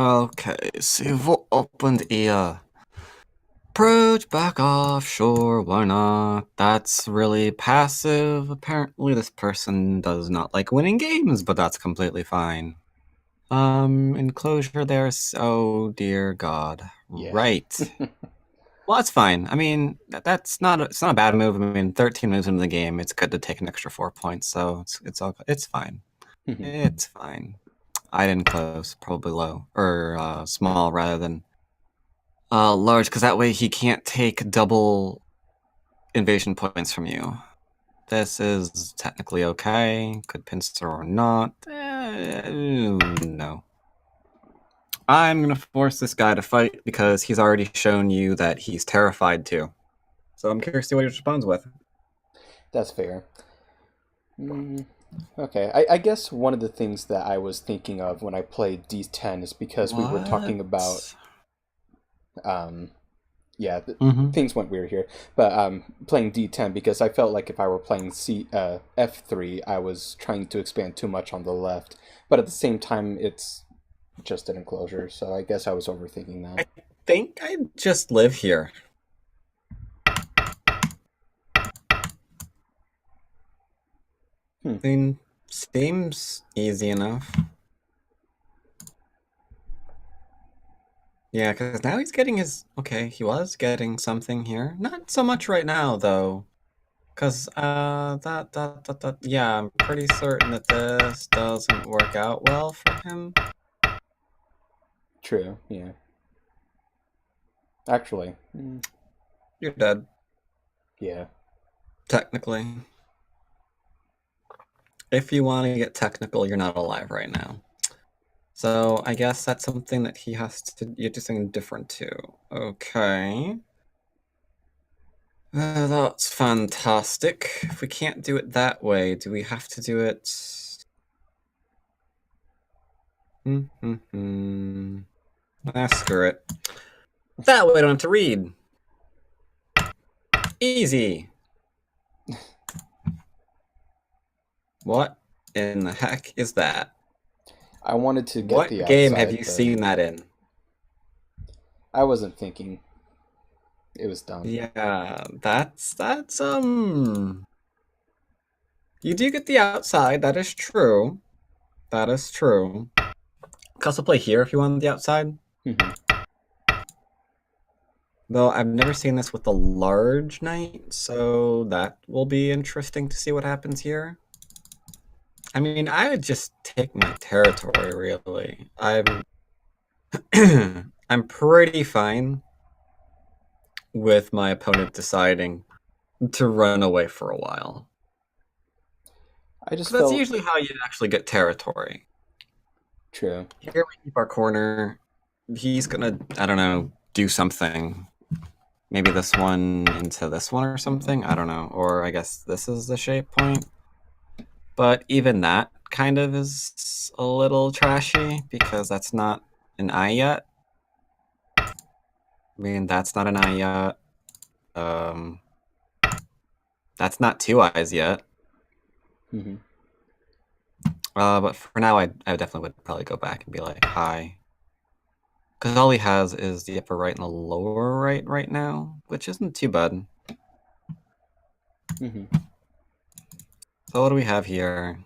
Okay, see what opened here. Approach, back off, sure, why not? That's really passive. Apparently, this person does not like winning games, but that's completely fine. Enclosure there's. Oh, dear God. Yeah. Right. Well, that's fine. I mean, that's not it's not a bad move. I mean, 13 moves into the game, it's good to take an extra 4 points, so it's fine. Mhm. It's fine. I didn't close, probably low or small rather than large, because that way he can't take double invasion points from you. This is technically okay. Could pincer or not. No. I'm gonna force this guy to fight because he's already shown you that he's terrified too. So I'm curious to see what he responds with. That's fair. Mm, okay, I guess one of the things that I was thinking of when I played D10 is because we were talking about, What? um, yeah, Mm-hmm. things went weird here, but playing D10 because I felt like if I were playing F3, I was trying to expand too much on the left, but at the same time, it's just an enclosure, so I guess I was overthinking that. I think I just live here. Hmm. I mean, seems easy enough. Yeah, because now he's getting his. Okay, he was getting something here. Not so much right now, though. Because, yeah, I'm pretty certain that this doesn't work out well for him. True. Yeah. Actually. You're dead, Yeah. technically. If you want to get technical, you're not alive right now. So I guess that's something that he has to. You do something different too. Okay. That's fantastic. If we can't do it that way, do we have to do it? Screw it. That way I don't have to read. Easy. What in the heck is that? I wanted to get What the game have outside, you but seen that in? I wasn't thinking. It was dumb. Yeah, you do get the outside, that is true. That is true. You can also play here if you want the outside. Mhm. Though I've never seen this with a large knight, so that will be interesting to see what happens here. I mean, I would just take my territory, really. I'm pretty fine with my opponent deciding to run away for a while. I just Because that's felt usually how you actually get territory. true. Here we keep our corner. He's gonna, I don't know, do something. Maybe this one into this one or something. I don't know. Or I guess this is the shape point. But even that kind of is a little trashy because that's not an eye yet. I mean, that's not an eye yet. Um, that's not two eyes yet. Hmm. But for now, I definitely would probably go back and be like, hi. Because all he has is the upper right and the lower right now, which isn't too bad. Hmm. So what do we have here?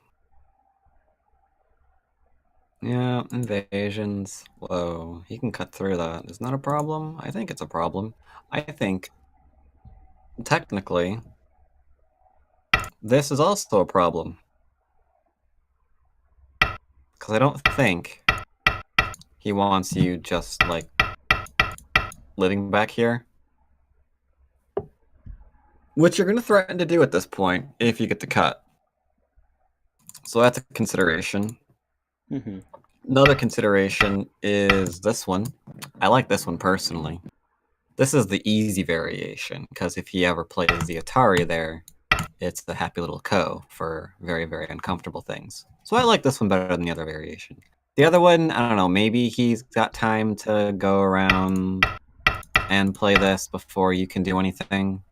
Yeah, invasions. Whoa, he can cut through that. Is not a problem? I think it's a problem. I think, technically, this is also a problem. Because I don't think he wants you just, like, living back here. Which you're going to threaten to do at this point, if you get the cut. So that's a consideration. Hmm. Another consideration is this one. I like this one personally. This is the easy variation, because if he ever plays the Atari there, it's the happy little co for very, very uncomfortable things. So I like this one better than the other variation. The other one, I don't know, maybe he's got time to go around and play this before you can do anything.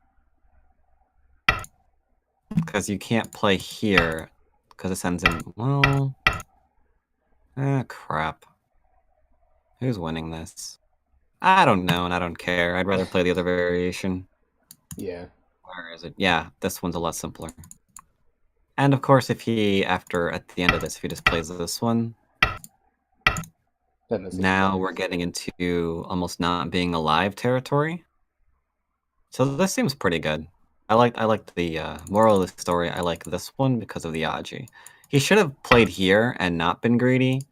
Because you can't play here, because it sends him, well, crap. Who's winning this? I don't know, and I don't care. I'd rather play the other variation. Yeah. Where is it? Yeah, this one's a lot simpler. And of course, if he, at the end of this, if he just plays this one, Then this now we're getting into almost not being alive territory. So this seems pretty good. I like the moral of the story. I like this one because of the Aji. He should have played here and not been greedy.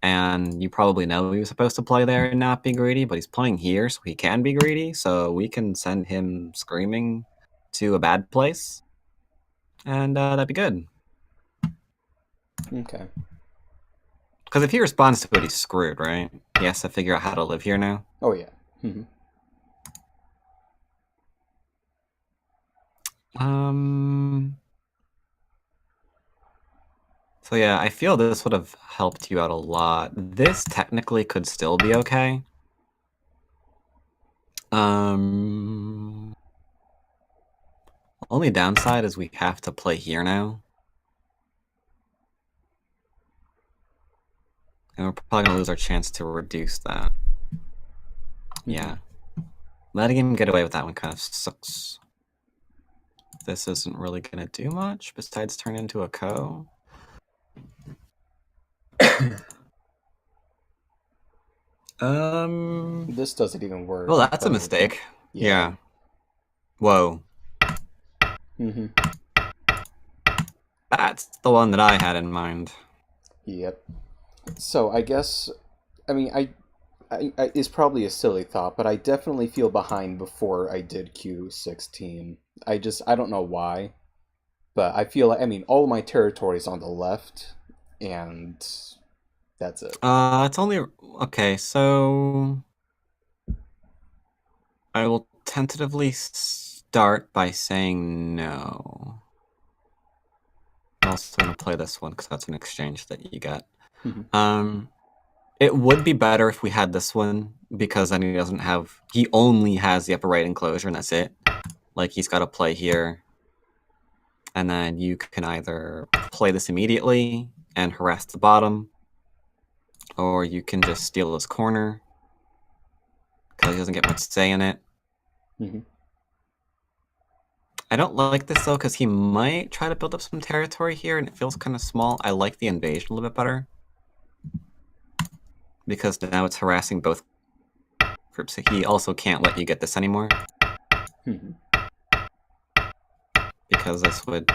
And you probably know he was supposed to play there and not be greedy, but he's playing here, so he can be greedy. So we can send him screaming to a bad place, and that'd be good. Okay. Because if he responds to it, he's screwed, right? He has to figure out how to live here now. Oh yeah. Mm-hmm. So yeah, I feel this would have helped you out a lot. This technically could still be okay. Only downside is we have to play here now. And we're probably gonna lose our chance to reduce that. Mm-hmm. Yeah. Letting him get away with that one kind of sucks. This isn't really gonna do much besides turn into a co. This doesn't even work. Well, that's a mistake. Yeah. Whoa. Mm-hmm. That's the one that I had in mind. Yep. So I guess, I mean, I it's probably a silly thought, but I definitely feel behind before I did Q16. I don't know why, but I feel like, I mean, all my territory's on the left, and that's it. It's only okay. So I will tentatively start by saying no. I'm also gonna play this one because that's an exchange that you get. Mm-hmm. It would be better if we had this one because then he only has the upper right enclosure and that's it. Like he's got to play here. And then you can either play this immediately and harass the bottom, or you can just steal his corner because he doesn't get much say in it. Mm-hmm. I don't like this though because he might try to build up some territory here and it feels kind of small. I like the invasion a little bit better because now it's harassing both groups. He also can't let you get this anymore. Mm-hmm. Because this would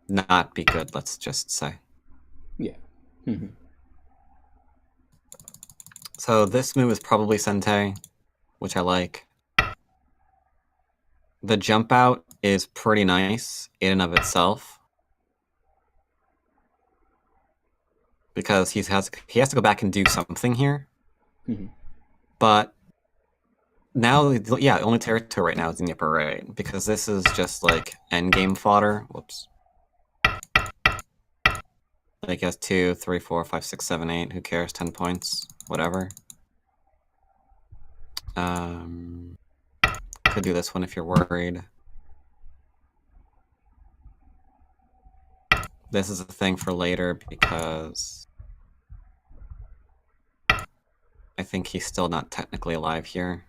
not be good, let's just say. Yeah. Mm-hmm. So this move is probably Sentei, which I like. The jump out is pretty nice in and of itself. Because he has to go back and do something here. Mm-hmm. But now, yeah, only territory right now is in the upper right. Because this is just like endgame fodder. Whoops. Like he has 2, 3, 4, 5, 6, 7, 8. Who cares? 10 points. Whatever. Could do this one if you're worried. This is a thing for later because I think he's still not technically alive here.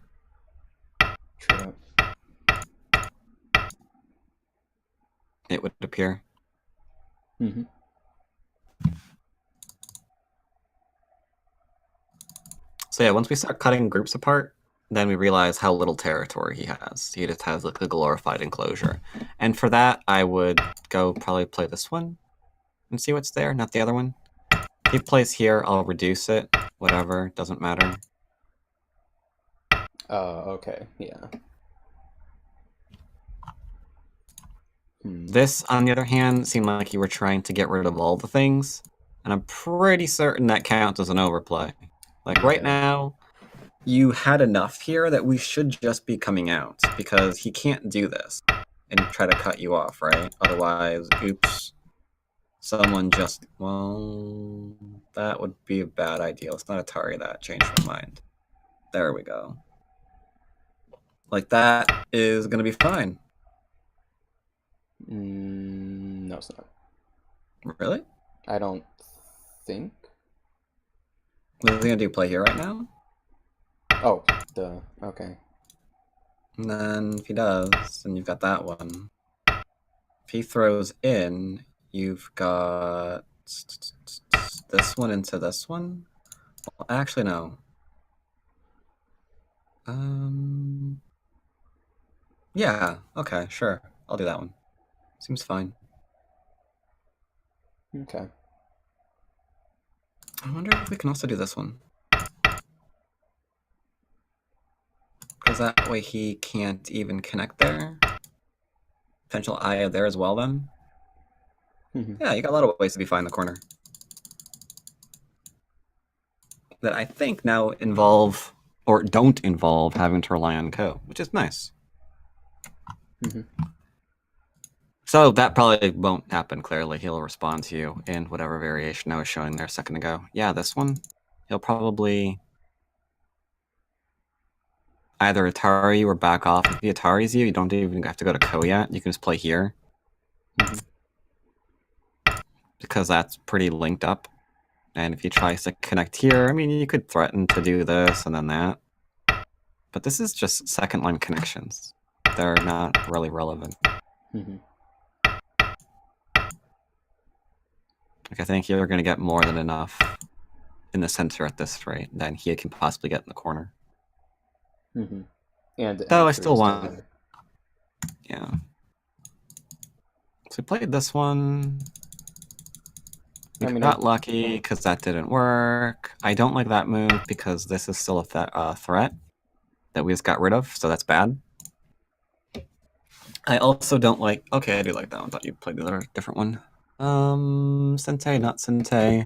True. It would appear. Mm-hmm. So yeah, once we start cutting groups apart, then we realize how little territory he has. He just has like a glorified enclosure. And for that, I would go probably play this one and see what's there, not the other one. If he plays here, I'll reduce it. Whatever, doesn't matter. Okay, yeah. This, on the other hand, seemed like you were trying to get rid of all the things. And I'm pretty certain that counts as an overplay. Like right now, you had enough here that we should just be coming out because he can't do this and try to cut you off, right? Otherwise, oops, someone just, well, that would be a bad idea. Let's not Atari that. Change my mind. There we go. Like that is going to be fine. No, it's not. Really? I don't think. What is he gonna do? Play here right now? Oh, duh. Okay. And then if he does, then you've got that one. If he throws in, you've got this one into this one. Well, actually, no. Yeah. Okay. Sure. I'll do that one. Seems fine. Okay. I wonder if we can also do this one. Because that way he can't even connect there. Potential eye there as well, then. Yeah, you got a lot of ways to be fine in the corner. That I think now involve, or don't involve, having to rely on Co, which is nice. So that probably won't happen, clearly. He'll respond to you in whatever variation I was showing there a second ago. Yeah, this one. He'll probably either Atari you or back off. If he Ataris you, you don't even have to go to Co yet. You can just play here. Because that's pretty linked up. And if he tries to connect here, I mean, you could threaten to do this and then that. But this is just second line connections. They're not really relevant. Like, I think you're going to get more than enough in the center at this rate than he can possibly get in the corner. And though I still want... Yeah. So we played this one. We got lucky because that didn't work. I don't like that move because this is still a threat that we just got rid of, so that's bad. I also don't like... Okay, I do like that one. I thought you played the other different one. Sente, not Sente.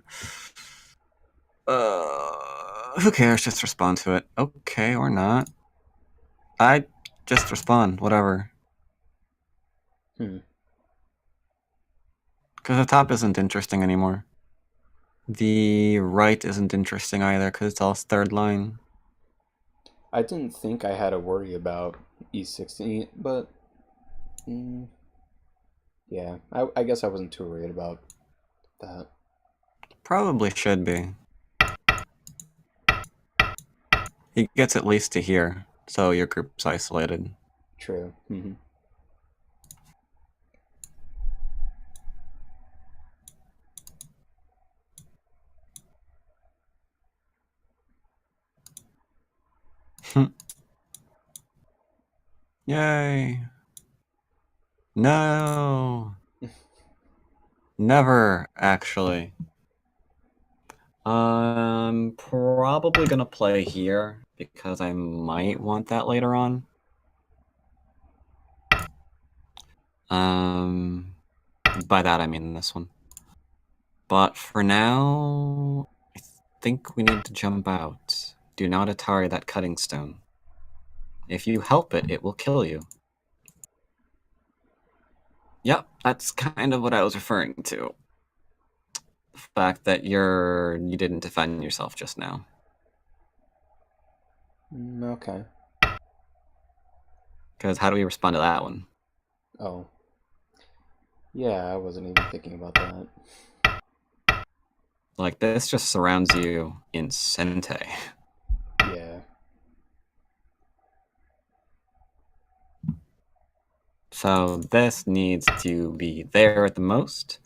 Who cares? Just respond to it. Okay, or not. I just respond, whatever. Because the top isn't interesting anymore. The right isn't interesting either because it's all third line. I didn't think I had to worry about E16, but yeah, I guess I wasn't too worried about that. Probably should be. He gets at least to here, so your group's isolated. True. Yay. No. Never, actually. I'm probably gonna play here because I might want that later on. By that I mean this one. But for now, I think we need to jump out. Do not Atari that cutting stone. If you help it, it will kill you. Yep, that's kind of what I was referring to. The fact that you didn't defend yourself just now. Okay. Because how do we respond to that one? Oh. Yeah, I wasn't even thinking about that. Like, this just surrounds you in Sente. Yeah. So this needs to be there at the most.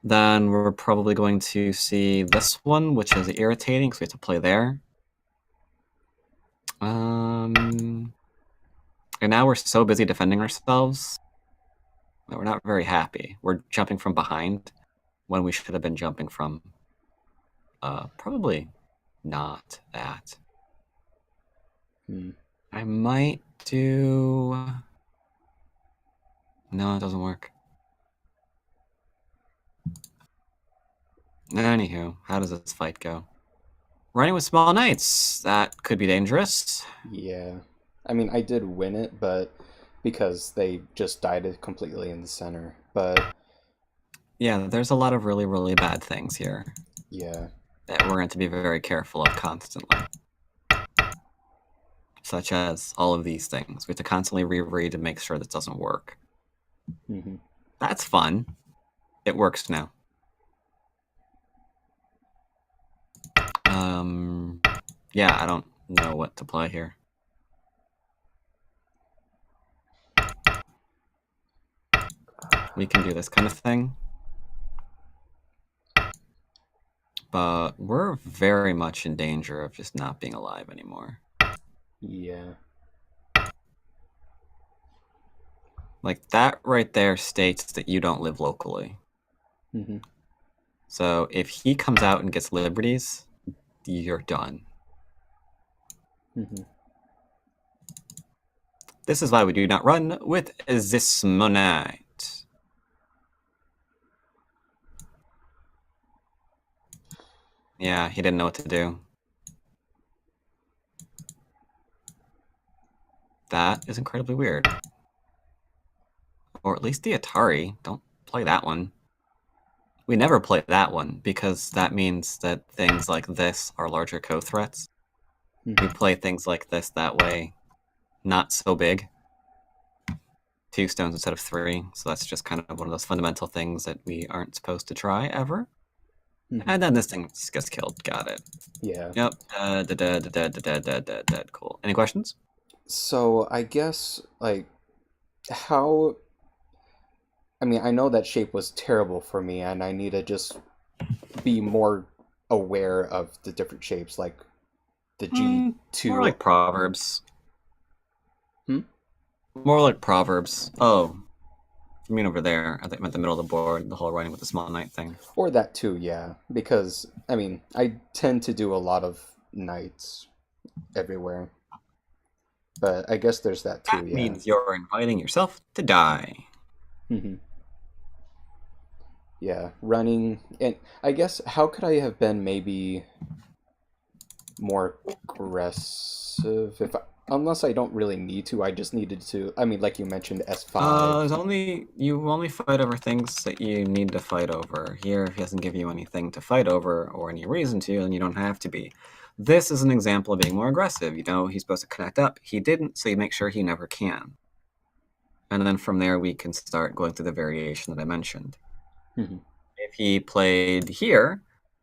Then we're probably going to see this one, which is irritating because we have to play there. And now we're so busy defending ourselves that we're not very happy. We're jumping from behind when we should have been jumping from probably not that. I might do... No, it doesn't work. Anywho, how does this fight go? Running with small knights. That could be dangerous. Yeah. I mean, I did win it, but because they just died it completely in the center. But yeah, there's a lot of really, really bad things here. Yeah. That we're going to be very careful of constantly. Such as all of these things. We have to constantly reread to make sure this doesn't work. That's fun. It works now. Yeah, I don't know what to play here. We can do this kind of thing. But we're very much in danger of just not being alive anymore. Yeah. Like, that right there states that you don't live locally. Mm-hmm. So if he comes out and gets liberties, you're done. Mm-hmm. This is why we do not run with this monite. Yeah, he didn't know what to do. That is incredibly weird. Or at least the Atari. Don't play that one. We never play that one because that means that things like this are larger co-threats. Mm-hmm. We play things like this that way. Not so big. 2 stones instead of 3. So that's just kind of one of those fundamental things that we aren't supposed to try ever. Mm-hmm. And then this thing just gets killed. Got it. Yeah. Yep. Dead. Cool. Any questions? So I guess like how I mean, I know that shape was terrible for me and I need to just be more aware of the different shapes like the More G2. like Proverbs. Hmm? More like Proverbs. Oh, you mean over there? I think I meant the middle of the board, the whole writing with the small knight thing. Or that too, yeah. Because I mean, I tend to do a lot of knights everywhere. But I guess there's that too, That yeah. means you're inviting yourself to die. Hmm. Yeah, running and I guess how could I have been maybe more aggressive if I, unless I don't really need to, I just needed to. I mean, like you mentioned, S5. You only fight over things that you need to fight over. Here, if he doesn't give you anything to fight over or any reason to, then you don't have to be. This is an example of being more aggressive. You know, he's supposed to connect up. He didn't, so you make sure he never can. And then from there, we can start going through the variation that I mentioned. Hmm. If he played here,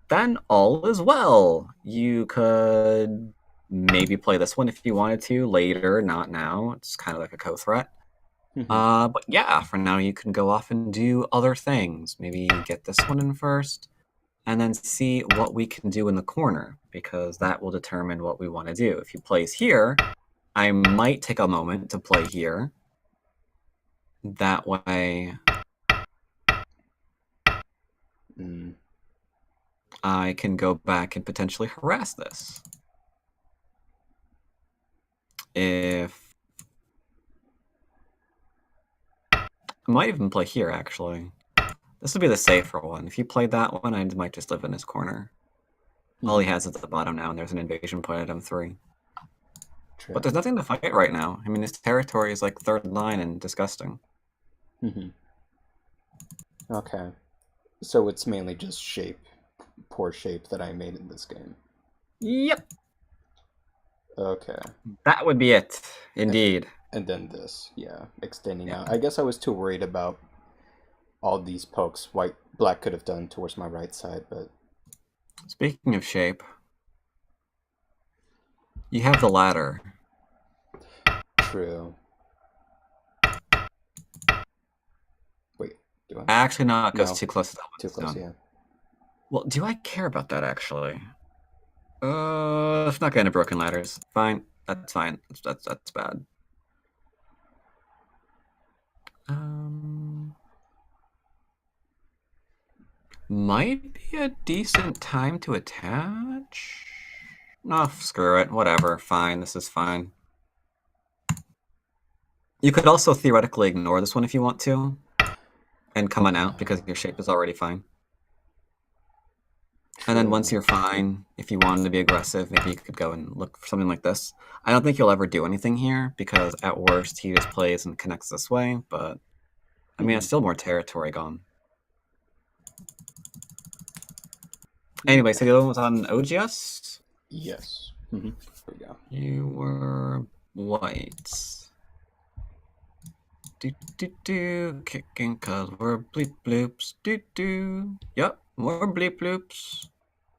then all is well. You could maybe play this one if you wanted to later, not now. It's kind of like a co-threat. Hmm. But yeah, for now you can go off and do other things. Maybe get this one in first, and then see what we can do in the corner, because that will determine what we want to do. If he plays here, I might take a moment to play here. That way, Mm. I can go back and potentially harass this. If I might even play here, actually. This would be the safer one. If he played that one, I might just live in his corner. All he Hmm. has is at the bottom now, and there's an invasion point at M3. But True. there's nothing to fight right now. I mean, his territory is like third line and disgusting. Hmm. Okay. So it's mainly just shape, poor shape that I made in this game. Yep, Okay. that would be it. And Indeed. and then this, yeah, extending Yeah. out. I guess I was too worried about all these pokes black could have done towards my right side, but Speaking of shape, you have the ladder. true. Wait, do I? Actually, no, it goes No, too close to the too one close, stone. yeah. Well, do I care about that actually? It's not going to broken ladders. Fine, that's fine. That's bad. Um, might be a decent time to attach. No, screw it. Whatever. Fine. This is fine. You could also theoretically ignore this one if you want to, and come on out because your shape is already fine. And then once True. you're fine, if you wanted to be aggressive, maybe you could go and look for something like this. I don't think you'll ever do anything here because at worst he just plays and connects this way, but I mean it's Hmm. still more territory gone. Anyway, Okay. so the other one was on OGS. Yes. Hmm. There we go. You were white. Kicking cause we're bleep bloops. Yep, more bleep bloops.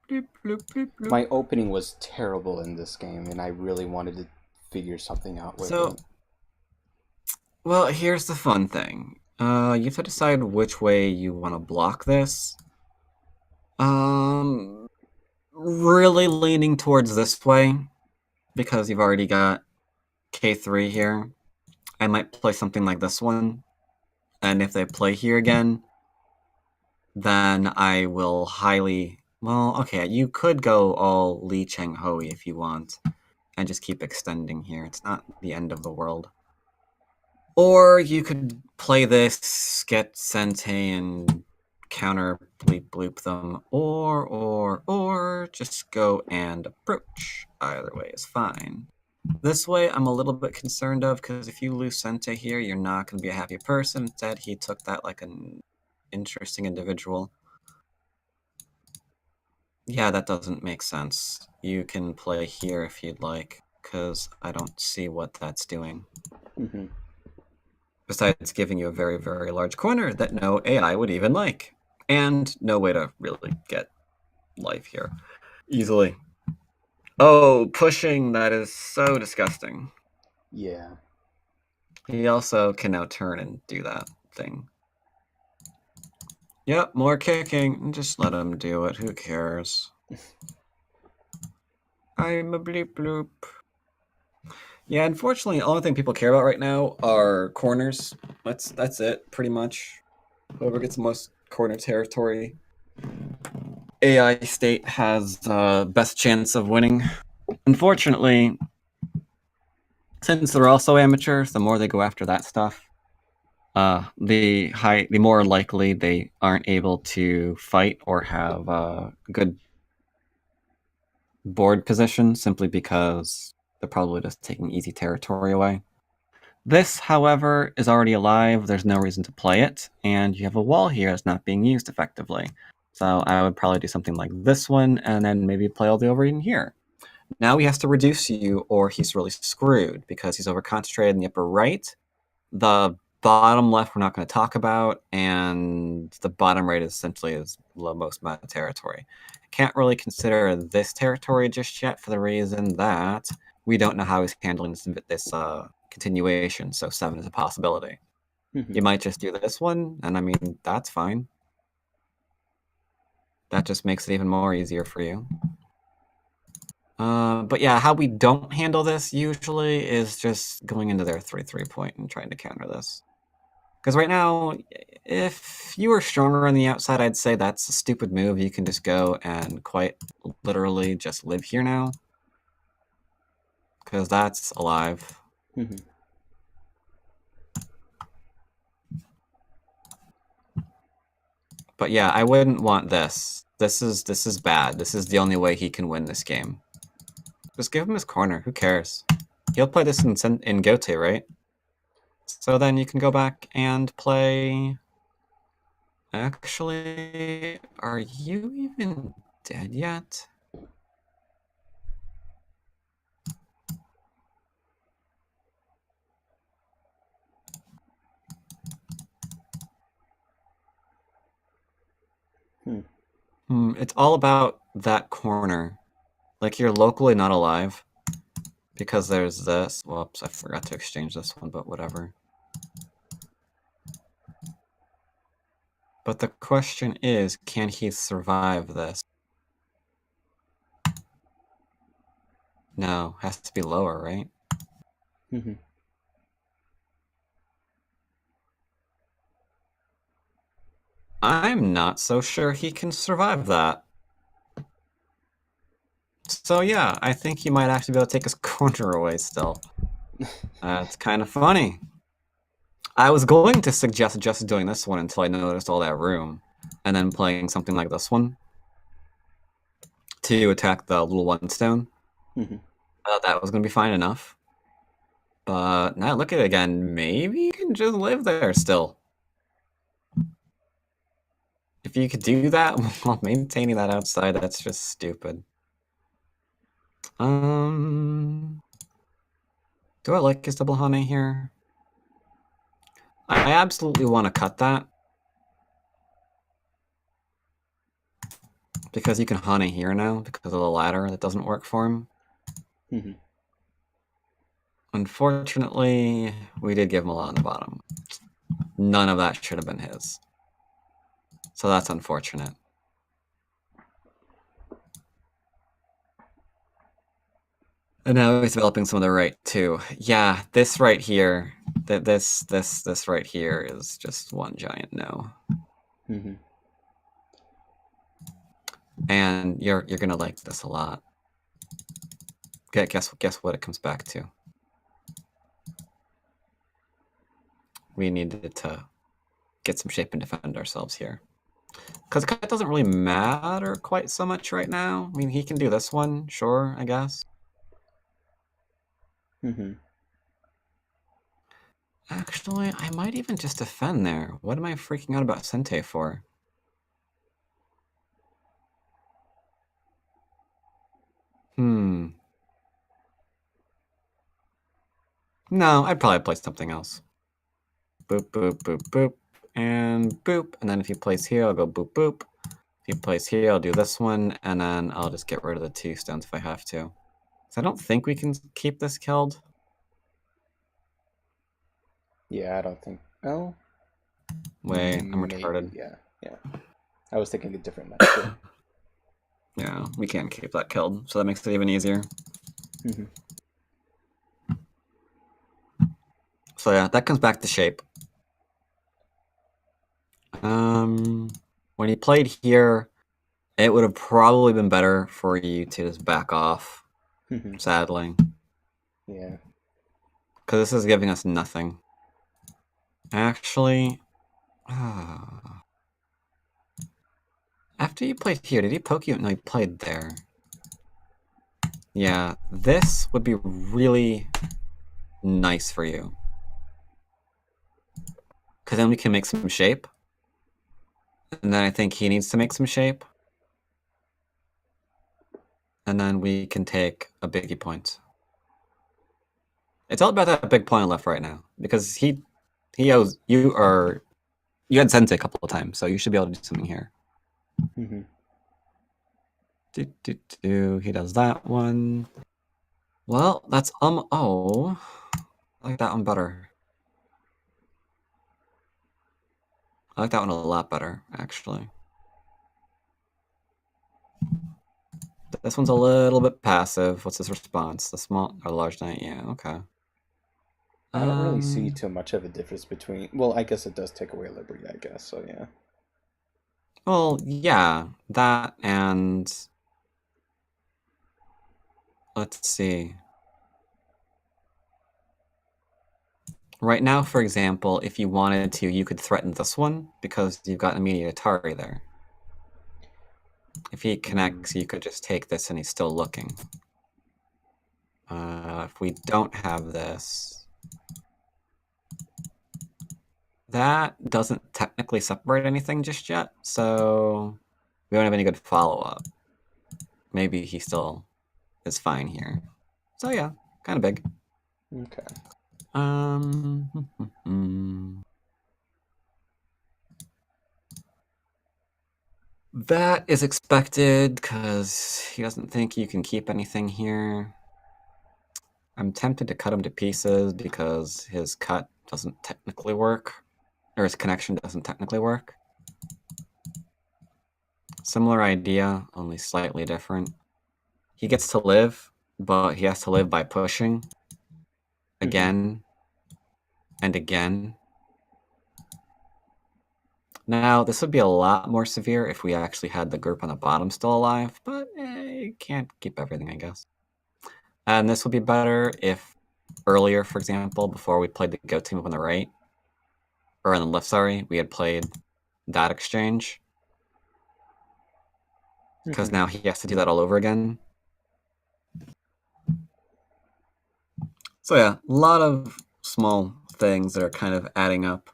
Bloop, bloop, bloop, bloop. My opening was terrible in this game, and I really wanted to figure something out with So, it. well, here's the fun thing. You have to decide which way you want to block this. Um, really leaning towards this way because you've already got K3 here. I might play something like this one, and if they play here again, then I will highly. Well, okay, you could go all Li Cheng Hui if you want, and just keep extending here. It's not the end of the world. Or you could play this, get Sente and counter bleep bloop them, or just go and approach. Either way is fine. This way, I'm a little bit concerned of, because if you lose Sente here, you're not going to be a happy person. Instead, he took that like an interesting individual. Yeah, that doesn't make sense. You can play here if you'd like, because I don't see what that's doing. Mm-hmm. Besides giving you a very, very large corner that no AI would even like. And no way to really get life here easily. Oh, pushing, that is so disgusting. Yeah. He also can now turn and do that thing. Yep, more kicking. Just let him do it. Who cares? I'm a bleep bloop. Yeah, unfortunately, the only thing people care about right now are corners. That's it, pretty much. Whoever gets the most corner territory, AI state has best chance of winning. Unfortunately, since they're also amateurs, the more they go after that stuff, the more likely they aren't able to fight or have good board position, simply because they're probably just taking easy territory away. This, however, is already alive. There's no reason to play it, and you have a wall here that's not being used effectively. So I would probably do something like this one, and then maybe play all the overeating here. Now he has to reduce you, or he's really screwed, because he's over-concentrated in the upper right. The bottom left we're not going to talk about, and the bottom right is essentially his most meta territory. I can't really consider this territory just yet for the reason that we don't know how he's handling this continuation, so 7 is a possibility. Mm-hmm. You might just do this one, and I mean, that's fine. That just makes it even more easier for you. But yeah, how we don't handle this usually is just going into their 3-3 point and trying to counter this. Because right now, if you were stronger on the outside, I'd say that's a stupid move. You can just go and quite literally just live here now. Because that's alive. Mm-hmm. But yeah, I wouldn't want this. This is bad. This is the only way he can win this game. Just give him his corner. Who cares? He'll play this in Gote, right? So then you can go back and play... Actually, are you even dead yet? It's all about that corner. Like, you're locally not alive. Because there's this. Whoops, I forgot to exchange this one, but whatever. But the question is, can he survive this? No, has to be lower, right? Mm-hmm. I'm not so sure he can survive that. So yeah, I think he might actually be able to take his corner away still. It's kind of funny. I was going to suggest just doing this one until I noticed all that room, and then playing something like this one to attack the little one stone. Mm-hmm. I thought that was going to be fine enough. But now look at it again. Maybe you can just live there still. If you could do that while maintaining that outside, that's just stupid. Do I like his double honey here? I absolutely want to cut that. because you can Hana here now because of the ladder that doesn't work for him. Mm-hmm. Unfortunately, we did give him a lot on the bottom. None of that should have been his. So that's unfortunate. And now he's developing some of the right too. Yeah, this right here, this right here is just one giant no. Mm-hmm. And you're gonna like this a lot. Guess what it comes back to. We needed to get some shape and defend ourselves here. Because cut doesn't really matter quite so much right now. I mean, he can do this one, sure, I guess. Mm-hmm. Actually, I might even just defend there. What am I freaking out about Sente for? No, I'd probably play something else. Boop, boop, boop, boop, and boop. And then if he plays here, I'll go boop, boop. If he plays here, I'll do this one, and then I'll just get rid of the 2 stones if I have to. So I don't think we can keep this killed. Yeah, I don't think. Oh, Wait, I'm maybe. retarded. Yeah, yeah. I was thinking a different method. Yeah, we can't keep that killed, so that makes it even easier. Mm-hmm. So yeah, that comes back to shape. When he played here, it would have probably been better for you to just back off, Mm-hmm. sadly. Yeah. Because this is giving us nothing. Actually, after you played here, did he poke you? No, he played there. Yeah, this would be really nice for you. Because then we can make some shape. And then I think he needs to make some shape. And then we can take a biggie point. It's all about that big point left right now. Because he owes you, or you had Sensei a couple of times, so you should be able to do something here. Mm-hmm. He does that one. Well, that's oh, I like that one better. I like that one a lot better, actually. This one's a little bit passive. What's his response? The small or large knight? Yeah, okay. I don't really see too much of a difference between. Well, I guess it does take away liberty, I guess. So yeah. Well, yeah, that and let's see. Right now, for example, if you wanted to, you could threaten this one because you've got immediate Atari there. If he connects, you could just take this and he's still looking. If we don't have this, that doesn't technically separate anything just yet, so we don't have any good follow-up. Maybe he still is fine here. So yeah, kind of big. Okay. That is expected because he doesn't think you can keep anything here. I'm tempted to cut him to pieces because his cut doesn't technically work, or his connection doesn't technically work. Similar idea, only slightly different. He gets to live, but he has to live by pushing again and again. Now, this would be a lot more severe if we actually had the group on the bottom still alive, but you can't keep everything, I guess. And this would be better if earlier, for example, before we played the Go team up on the right, or on the left, sorry, we had played that exchange. Because now he has to do that all over again. So yeah, a lot of small things that are kind of adding up.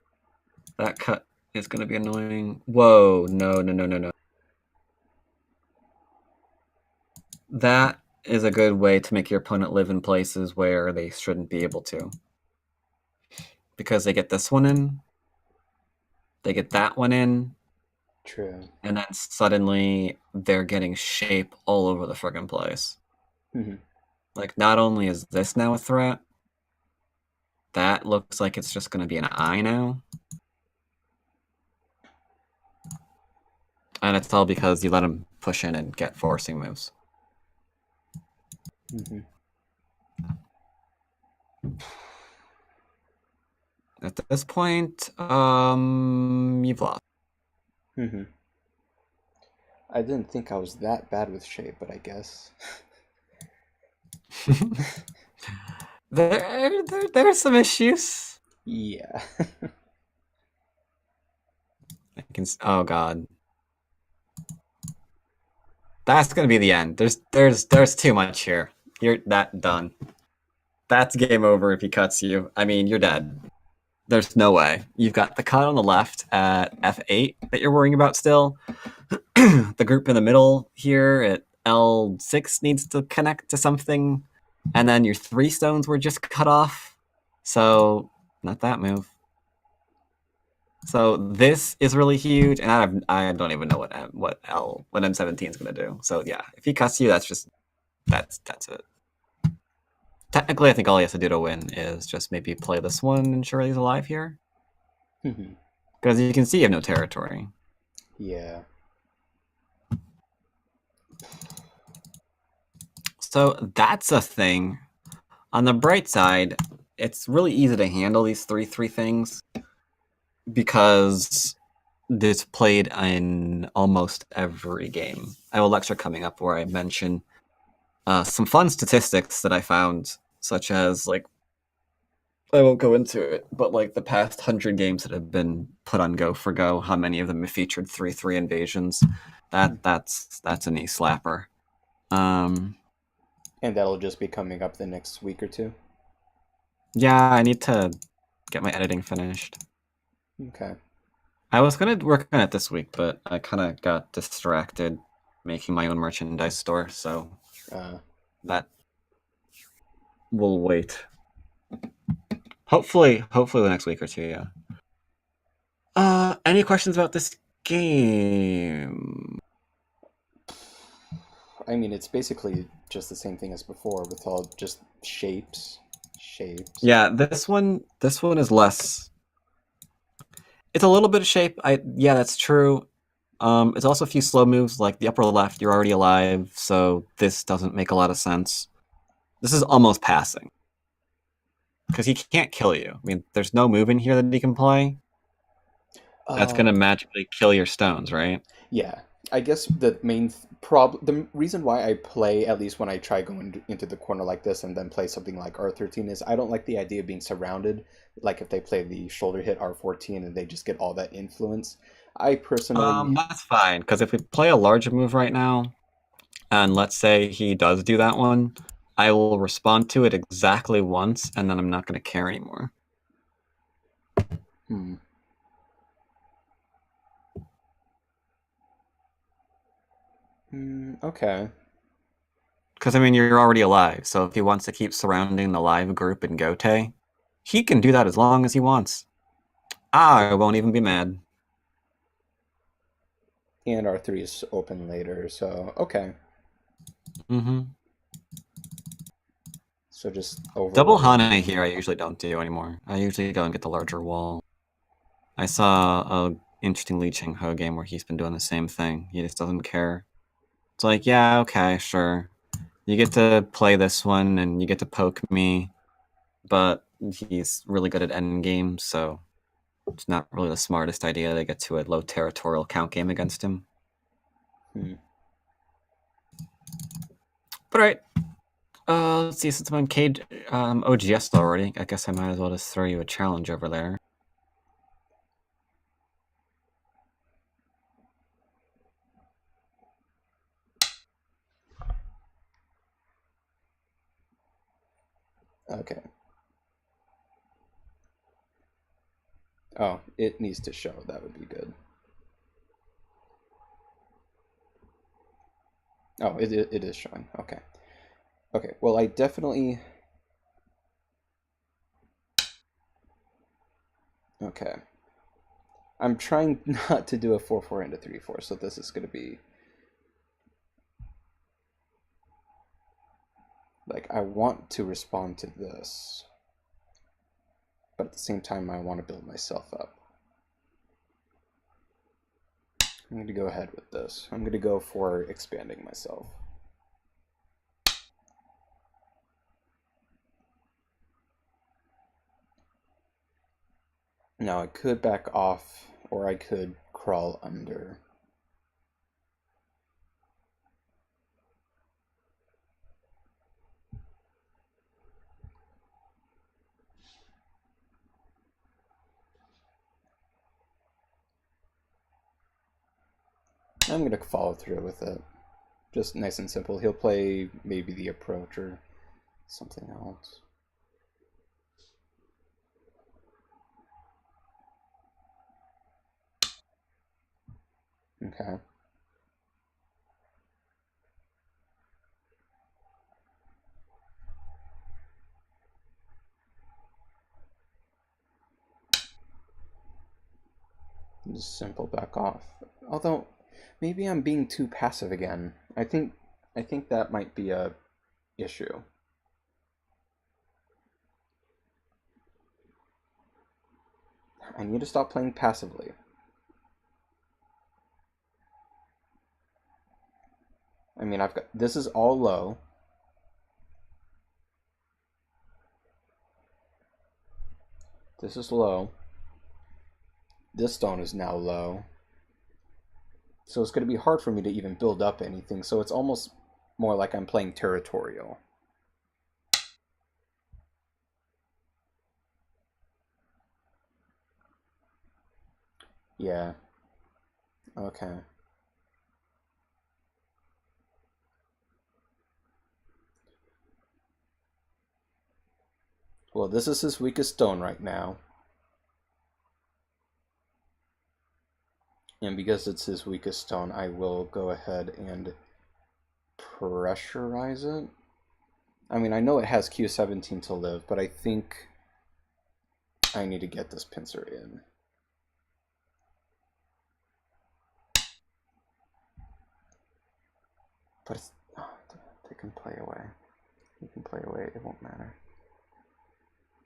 That cut is going to be annoying. Whoa, no, no, no, no, no. That is a good way to make your opponent live in places where they shouldn't be able to. Because they get this one in, they get that one in, True. And then suddenly they're getting shape all over the friggin' place. Hmm. Like, not only is this now a threat, that looks like it's just going to be an eye now. And it's all because you let him push in and get forcing moves. Hmm. At this point, you've lost. Hmm. I didn't think I was that bad with shape, but I guess. There's some issues. Yeah. Oh god, that's gonna be the end. There's too much here. You're that done. That's game over if he cuts you. I mean, you're dead. There's no way. You've got the cut on the left at F8 that you're worrying about still. The group in the middle here at L6 needs to connect to something. And then your 3 stones were just cut off. So, not that move. So this is really huge, and I don't even know what M17 is gonna do. So yeah, if he cuts you, that's it. Technically, I think all he has to do to win is just maybe play this one and ensure he's alive here, Hmm. because you can see you have no territory. Yeah. So that's a thing. On the bright side, it's really easy to handle these 3/3 things because it's played in almost every game. I have a lecture coming up where I mention some fun statistics that I found, such as like I won't go into it, but like the past 100 games that have been put on Go for Go, how many of them have featured 3/3 invasions? That's a knee slapper. Um, And that'll just be coming up the next week or two. yeah, I need to get my editing finished. Okay. I was gonna work on it this week, but I kind of got distracted making my own merchandise store, so Uh, that will wait. Hopefully the next week or two. Yeah. Any questions about this game? I mean, it's basically just the same thing as before with all just shapes. Shapes. Yeah, this one is less. It's a little bit of shape. Yeah, that's true. It's also a few slow moves, like the upper left. You're already alive, so this doesn't make a lot of sense. This is almost passing because he can't kill you. I mean, there's no move in here that he can play that's Uh, gonna magically kill your stones, right? yeah. I guess the the reason why I play, at least when I try going into the corner like this and then play something like R13, is I don't like the idea of being surrounded. Like if they play the shoulder hit R14 and they just get all that influence. I personally, That's fine because if we play a larger move right now, and let's say he does do that one, I will respond to it exactly once, and then I'm not going to care anymore. hmm, okay. Because I mean, you're already alive, so if he wants to keep surrounding the live group in Gote, he can do that as long as he wants. I won't even be mad. And R3 is open later, so okay. Mm-hmm. So just Double overload. Hane here I usually don't do anymore. I usually go and get the larger wall. I saw a interesting Lee Ching Ho game where he's been doing the same thing. He just doesn't care. It's like, yeah, okay, sure. You get to play this one and you get to poke me, but he's really good at end games, so it's not really the smartest idea to get to a low territorial count game against him. Hmm. But alright. Let's see, since I'm on OGS already, I guess I might as well just throw you a challenge over there. Okay. Oh, it needs to show. That would be good. Oh, it is showing. Okay. Okay. Well, I definitely. Okay. I'm trying not to do a 4-4 into 3-4, so this is going to be... Like, I want to respond to this, but at the same time, I want to build myself up. I'm going to go ahead with this. I'm going to go for expanding myself. Now, I could back off, or I could crawl under. I'm going to follow through with it. Just nice and simple. He'll play maybe the approach or something else. Okay. Just simple back off. Although, maybe I'm being too passive again. I think that might be a issue. I need to stop playing passively. I mean, I've got this is all low. This is low. This stone is now low. So it's going to be hard for me to even build up anything. So it's almost more like I'm playing territorial. Yeah. Okay. Well, this is his weakest stone right now. And because it's his weakest stone, I will go ahead and pressurize it. I mean, I know it has Q17 to live, but I think I need to get this pincer in. But it's, oh, they can play away. You can play away, it won't matter.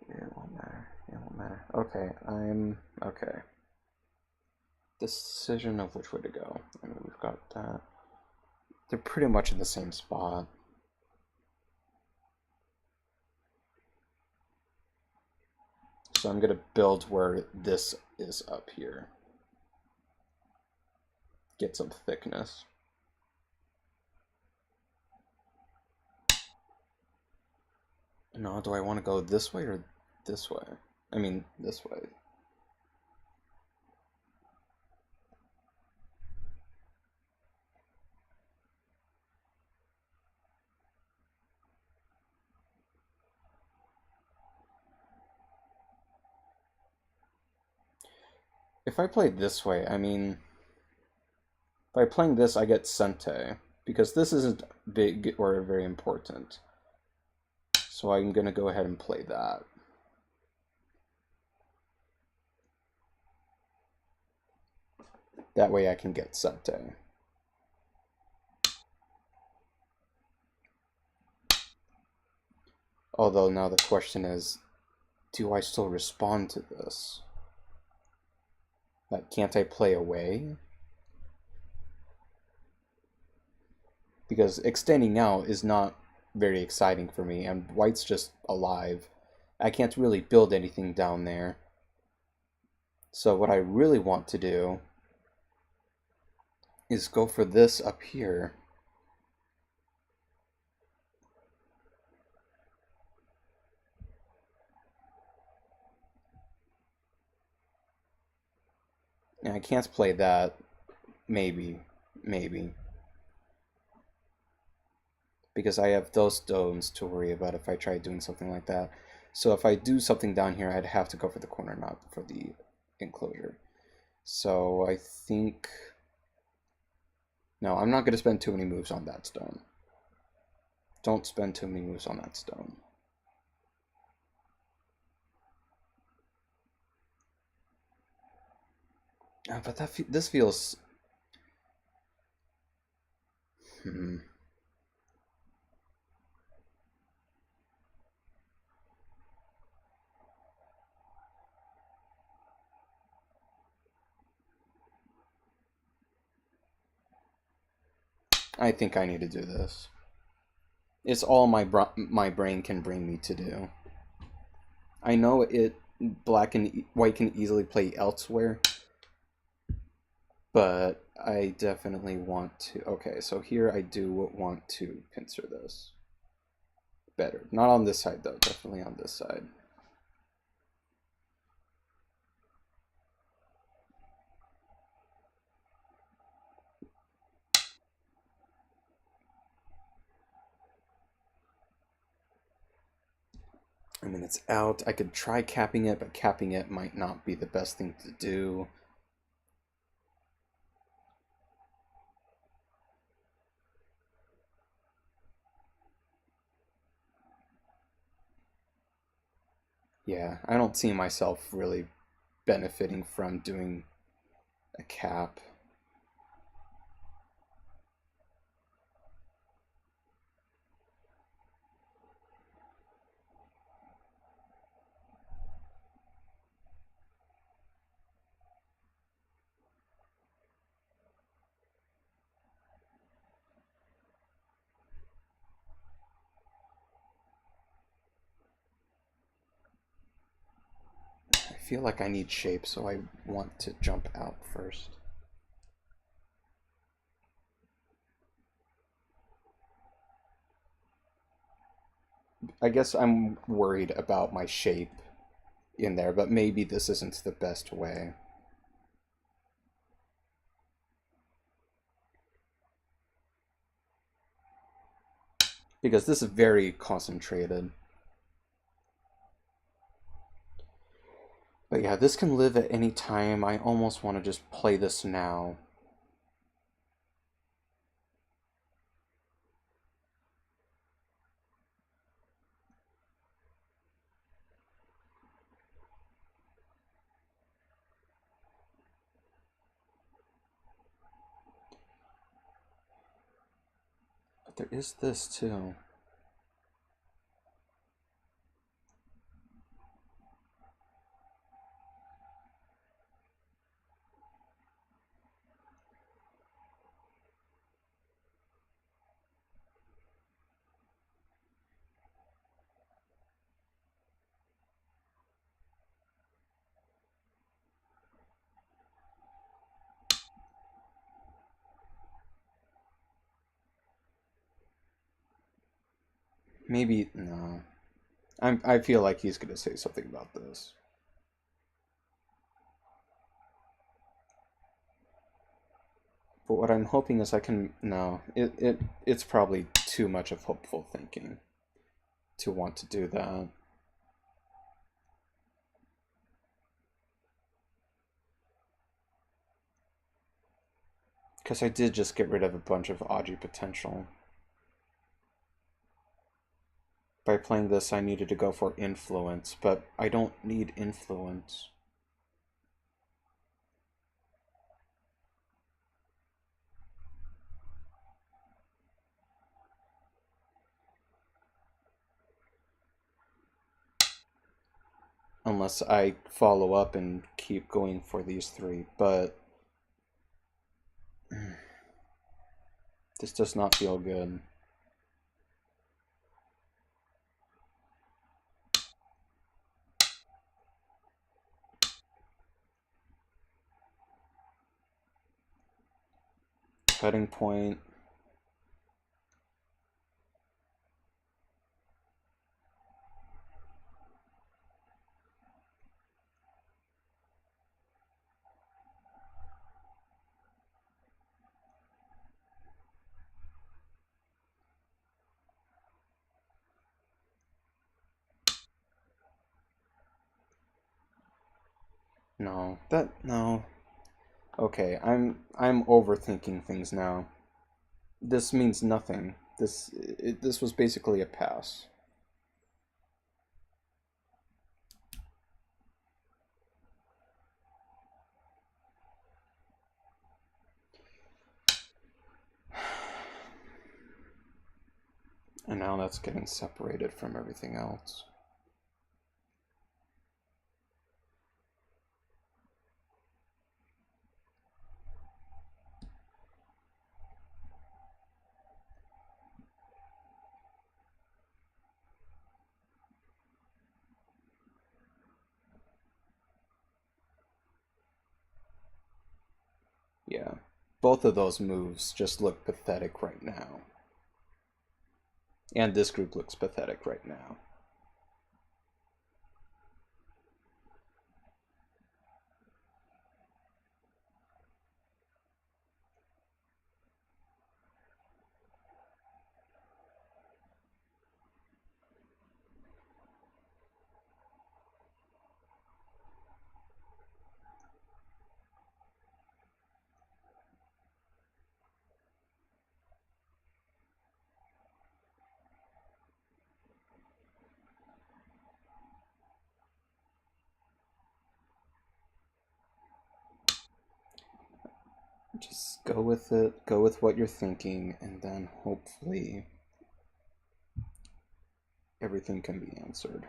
It won't matter. It won't matter. Okay, okay. Decision of which way to go. I mean, we've got that. They're pretty much in the same spot. So I'm going to build where this is up here. Get some thickness. No, do I want to go this way or this way? I mean, this way. If I play this way, I mean, by playing this, I get Sente, because this isn't big or very important. So I'm going to go ahead and play that. That way I can get Sente. Although now the question is, do I still respond to this? Like, can't I play away? Because extending out is not very exciting for me, and white's just alive. I can't really build anything down there. So what I really want to do is go for this up here. And I can't play that. Maybe. Because I have those stones to worry about if I try doing something like that. So if I do something down here, I'd have to go for the corner, not for the enclosure. So I think... No, I'm not going to spend too many moves on that stone. Don't spend too many moves on that stone. But this feels. Hmm. I think I need to do this. It's all my brain can bring me to do. I know black and white can easily play elsewhere, but I definitely want to. Okay, so here I do want to pincer this better. Not on this side though. Definitely on this side. I mean, it's out. I could try capping it, but capping it might not be the best thing to do. Yeah, I don't see myself really benefiting from doing a cap. I feel like I need shape, so I want to jump out first. I guess I'm worried about my shape in there, but maybe this isn't the best way. Because this is very concentrated. But yeah, this can live at any time. I almost want to just play this now. But there is this too. Maybe, no. I feel like he's going to say something about this. But what I'm hoping is I can, no, it's probably too much of hopeful thinking to want to do that. Because I did just get rid of a bunch of Aji potential. By playing this, I needed to go for influence, but I don't need influence. Unless I follow up and keep going for these three, but this does not feel good. Cutting point. No, no. Okay, I'm overthinking things now. This means nothing. This was basically a pass. And now that's getting separated from everything else. Yeah, both of those moves just look pathetic right now. And this group looks pathetic right now. Just go with it, go with what you're thinking, and then hopefully everything can be answered.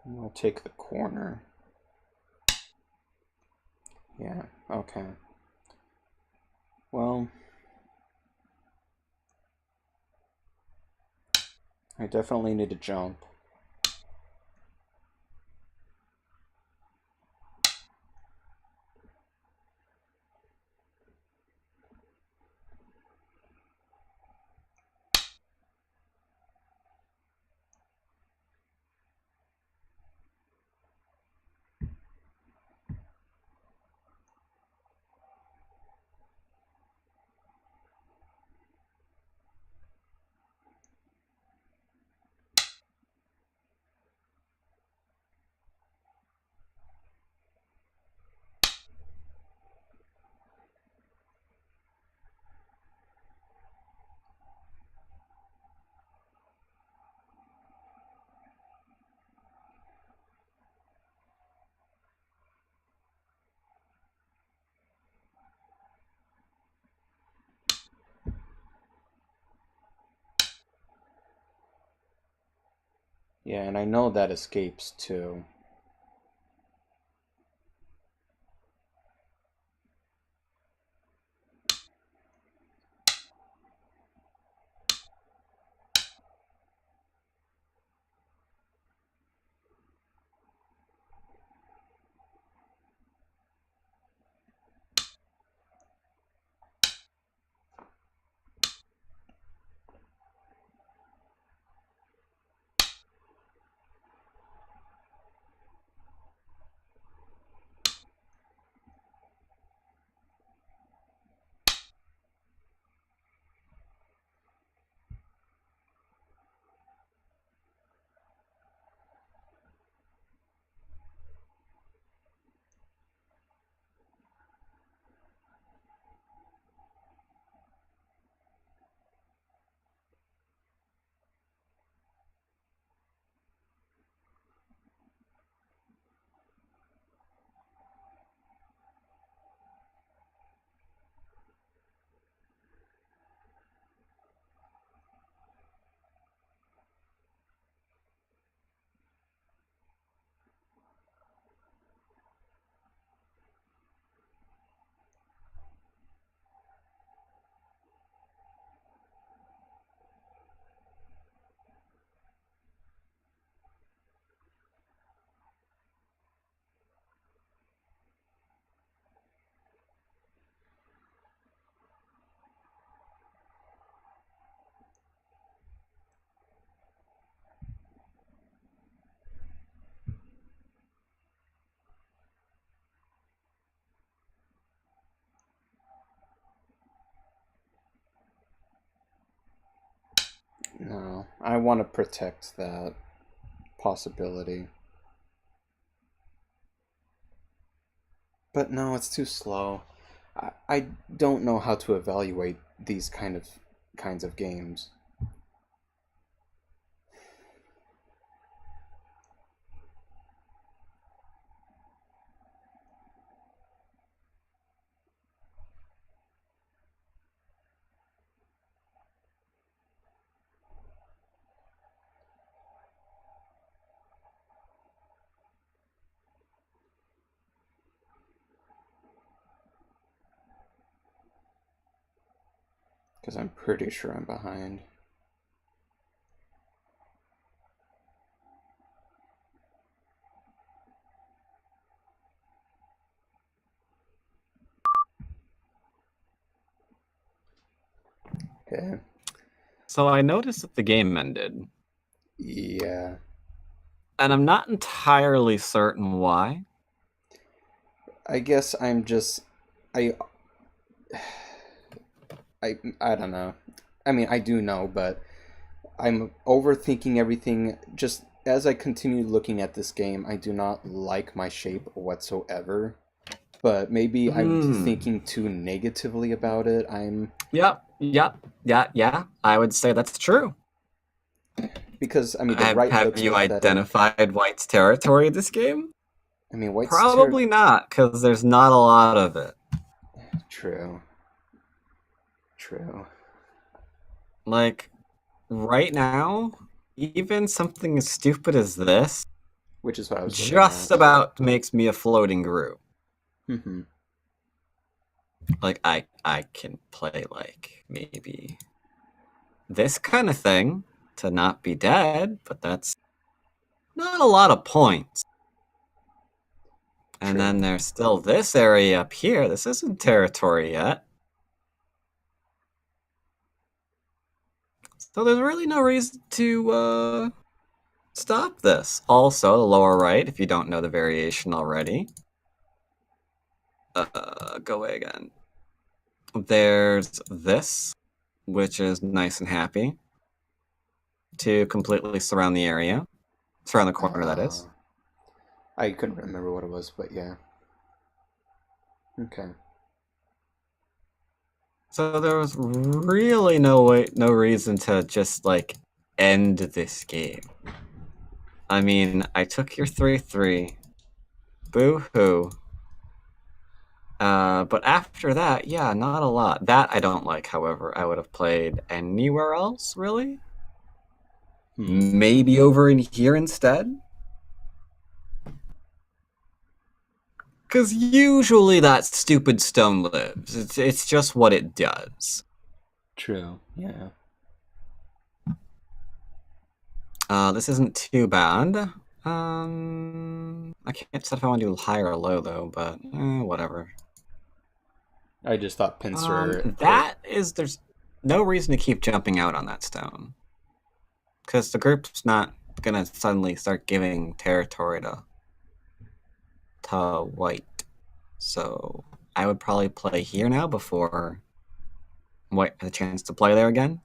And I'll take the corner. Yeah, okay. Well, I definitely need to jump. Yeah, and I know that escapes too. No, I want to protect that possibility. But no, it's too slow. I don't know how to evaluate these kinds of games. Because I'm pretty sure I'm behind. Okay. So I noticed that the game ended, Yeah. and I'm not entirely certain why. I guess I'm just I I don't know. I mean, I do know, but I'm overthinking everything. Just as I continue looking at this game, I do not like my shape whatsoever. But maybe I'm Hmm. thinking too negatively about it. I'm Yep. Yep. Yeah. I would say that's true. because I mean the right Have looks you pathetic. identified White's territory in this game? I mean, white's Probably not, because there's not a lot of it. true, true. Like, right now, even something as stupid as this Which is what I was looking just at. about makes me a floating group. Hmm. Like, I can play, like, maybe this kind of thing to not be dead, but that's not a lot of points. And True. then there's still this area up here. This isn't territory yet. So there's really no reason to stop this. Also, the lower right, if you don't know the variation already. Go away again. There's this, which is nice and happy to completely surround the area. Surround the corner, that is. I couldn't remember what it was, but yeah. Okay. So there was really no reason to just like end this game. I mean, I took your 3-3. Boo hoo. But after that, yeah, not a lot. That I don't like, however. I would have played anywhere else, really? Hmm. Maybe over in here instead? Because usually that stupid stone lives. It's just what it does. True. Yeah. This isn't too bad. I can't decide if I want to do high or low, though, but whatever. I just thought pincer or There's no reason to keep jumping out on that stone. Because the group's not gonna suddenly start giving territory to white. So I would probably play here now before white has a chance to play there again.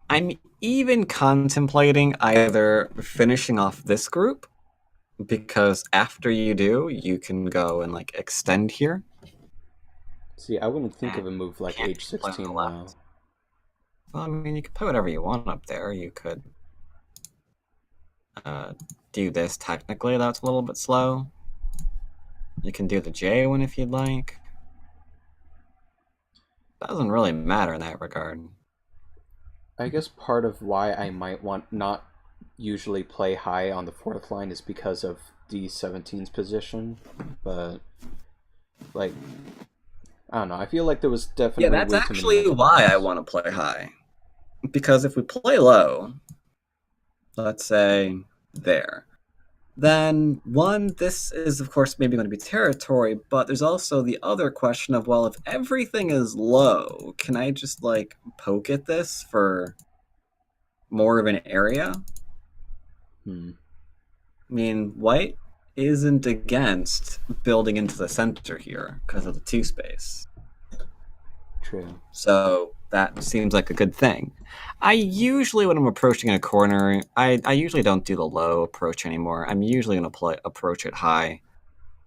I'm even contemplating either finishing off this group, because after you do, you can go and like extend here. see. I wouldn't think And of a move you like can't just play on the H16 now. left. Well, I mean, you could put whatever you want up there. You could uh, do this technically. That's a little bit slow. You can do the J one if you'd like. Doesn't really matter in that regard. I guess part of why I might want not usually play high on the fourth line is because of D17's position, but like I don't know. I feel like there was Yeah, definitely that's way too many actually mental why I blocks. want to play high. Because if we play low, let's say there, then one, this is of course maybe going to be territory, but there's also the other question of, well, if everything is low, can I just like poke at this for more of an area? Hmm. I mean, white isn't against building into the center here because of the two space. True. So that seems like a good thing. I usually, when I'm approaching a corner, I usually don't do the low approach anymore. I'm usually going to approach it high.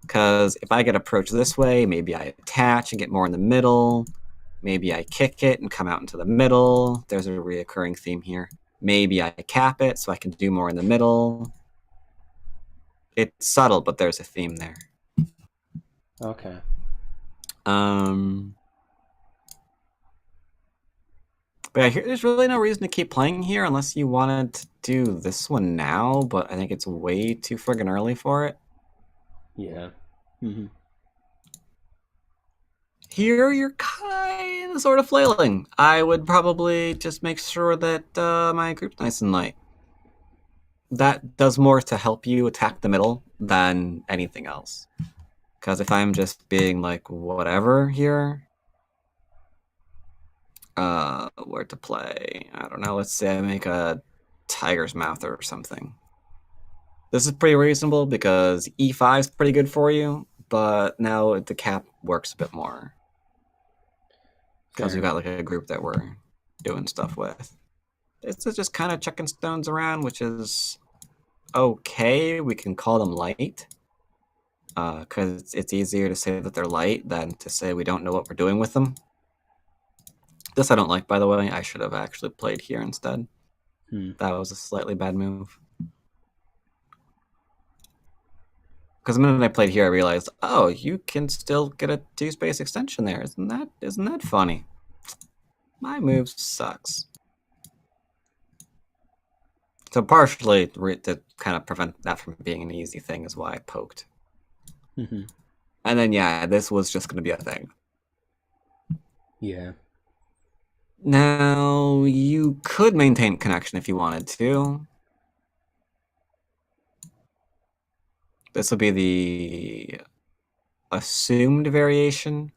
Because if I get approached this way, maybe I attach and get more in the middle. Maybe I kick it and come out into the middle. There's a reoccurring theme here. Maybe I cap it so I can do more in the middle. It's subtle, but there's a theme there. Okay. But yeah, there's really no reason to keep playing here unless you wanted to do this one now, but I think it's way too friggin' early for it. Yeah. Mm-hmm. Here you're kind of sort of flailing. I would probably just make sure that my group's nice and light. That does more to help you attack the middle than anything else. Because if I'm just being like whatever here, where to play? I don't know. Let's say I make a tiger's mouth or something. This is pretty reasonable because E5 is pretty good for you, but now the cap works a bit more. Because we've got like a group that we're doing stuff with. It's just kind of chucking stones around, which is okay. We can call them light. Because it's easier to say that they're light than to say we don't know what we're doing with them. This I don't like, by the way. I should have actually played here instead. That was a slightly bad move. Because the minute I played here, I realized, oh, you can still get a 2-space extension there. Isn't that funny? My move sucks. So partially to kind of prevent that from being an easy thing is why I poked. Mm-hmm. And then, yeah, this was just going to be a thing. Yeah. Now, you could maintain connection if you wanted to. This will be the assumed variation.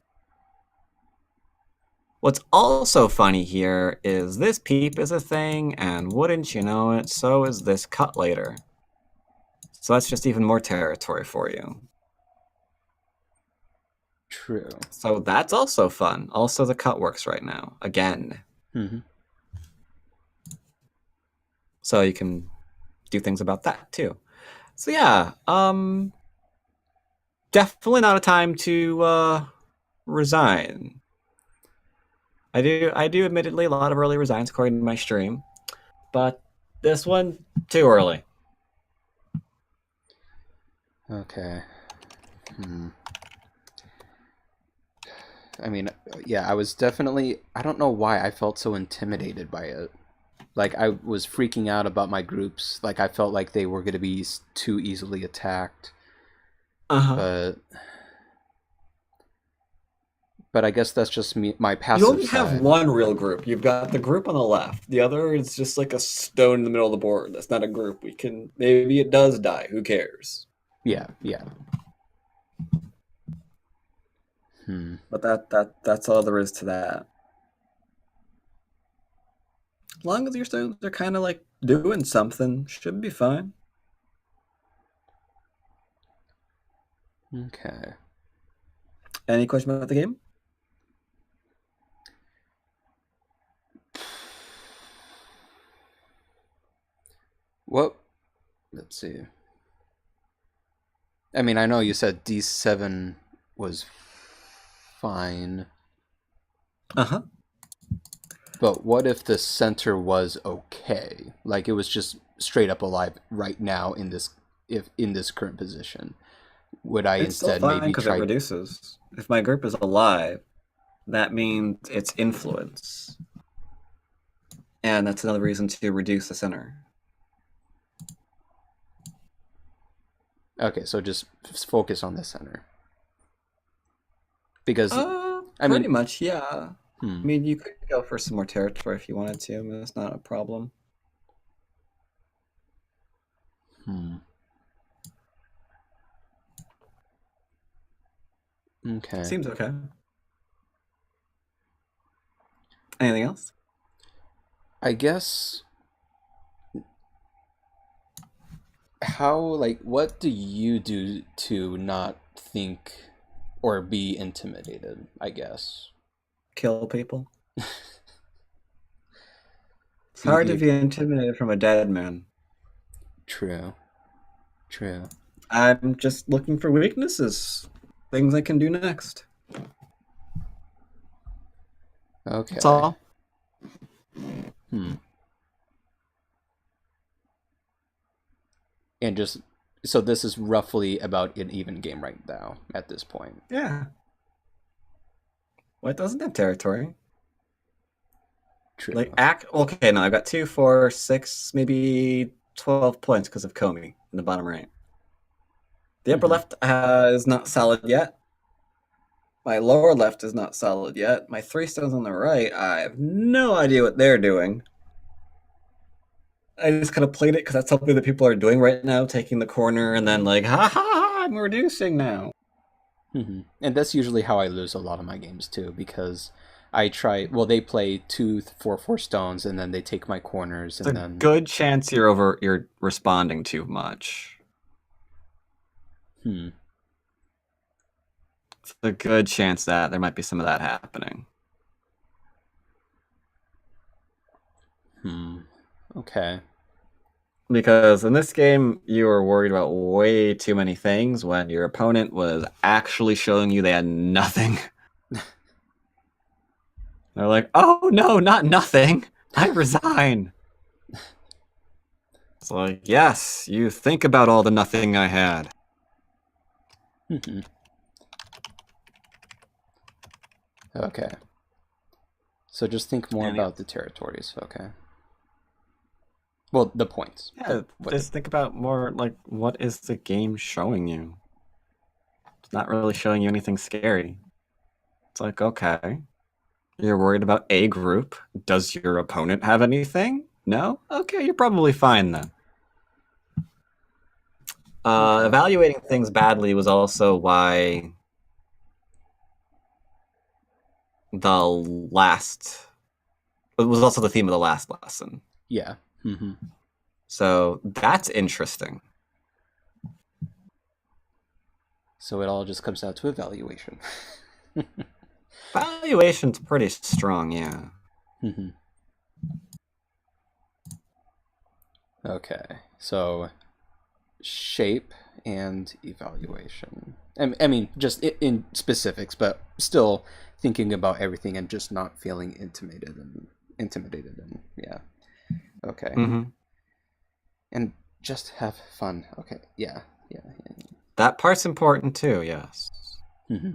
What's also funny here is this peep is a thing, and wouldn't you know it, so is this cut later. So that's just even more territory for you. True. So that's also fun. Also, the cut works right now. Again. Mm-hmm. So you can do things about that, too. So yeah, definitely not a time to resign. I do admittedly a lot of early resigns according to my stream, but this one, too early. Okay. I mean, yeah, I was definitely... I don't know why I felt so intimidated by it. Like, I was freaking out about my groups. Like, I felt like they were going to be too easily attacked. Uh-huh. But I guess that's just me, my passive You only side. have one real group. You've got the group on the left. The other is just like a stone in the middle of the board. That's not a group. Maybe it does die. Who cares? Yeah. But that's all there is to that. As long as your stones are kind of like doing something, should be fine. Okay. Any question about the game? Well, let's see. I mean, I know you said D7 was fine. Uh-huh. But what if the center was okay? Like it was just straight up alive right now in this current position. Would I It's still instead fine maybe because try... it reduces. If my group is alive, that means it's influence. And that's another reason to reduce the center. Okay, so just focus on the center. Because pretty much, yeah. I mean, you could go for some more territory if you wanted to. I mean, that's not a problem. Okay. Seems okay. Anything else? I guess... what do you do to not think or be intimidated, I guess? Kill people. It's The hard to the be intimidated from a dead man. true, true. I'm just looking for weaknesses, things I can do next. That's Okay. all. Hmm. And just so this is roughly about an even game right now at this point. Yeah. Well, it doesn't have territory. Like, True. okay, no, I've got 2, 4, 6, maybe 12 points because of Comey in the bottom right. The upper Hmm. left is not solid yet. My lower left is not solid yet. My 3 stones on the right, I have no idea what they're doing. I just kind of played it because that's something that people are doing right now, taking the corner and then like, ha ha, ha I'm reducing now. And that's usually how I lose a lot of my games too, because I try. Well, they play 2, 4, 4 stones, and then they take my corners, It's and a then good chance you're responding too much. hmm, It's a good chance that there might be some of that happening. hmm. Okay. Because in this game, you were worried about way too many things when your opponent was actually showing you they had nothing. They're like, oh no, not nothing. I resign. It's like, yes, you think about all the nothing I had. Okay. So just think more And about the territories. Okay. Well, the points. yeah, What the just think about more like what is the game showing you? It's not really showing you anything scary. It's like, okay, you're worried about A group. Does your opponent have anything? No? Okay, you're probably fine then. okay. Evaluating things badly was also why the last. It was also the theme of the last lesson. Yeah. So that's interesting. So it all just comes down to evaluation. Valuation's pretty strong, yeah. Okay. So shape and evaluation. I mean, just in specifics, but still thinking about everything and just not feeling intimidated and yeah. Okay. Mm-hmm. And just have fun. Okay. Yeah. Yeah. That part's important too, yes. Yeah.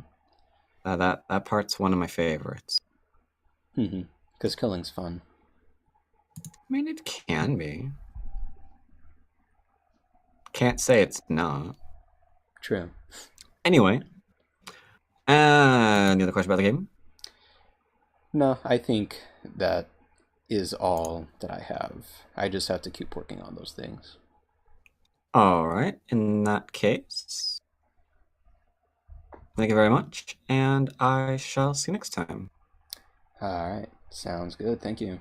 That part's one of my favorites. Because killing's fun. I mean, it can be. Can't say it's not. True. Anyway, any other question about the game? No, I think that is all that I have. I just have to keep working on those things. All right. In that case, thank you very much, and I shall see you next time. All right. Sounds good. Thank you.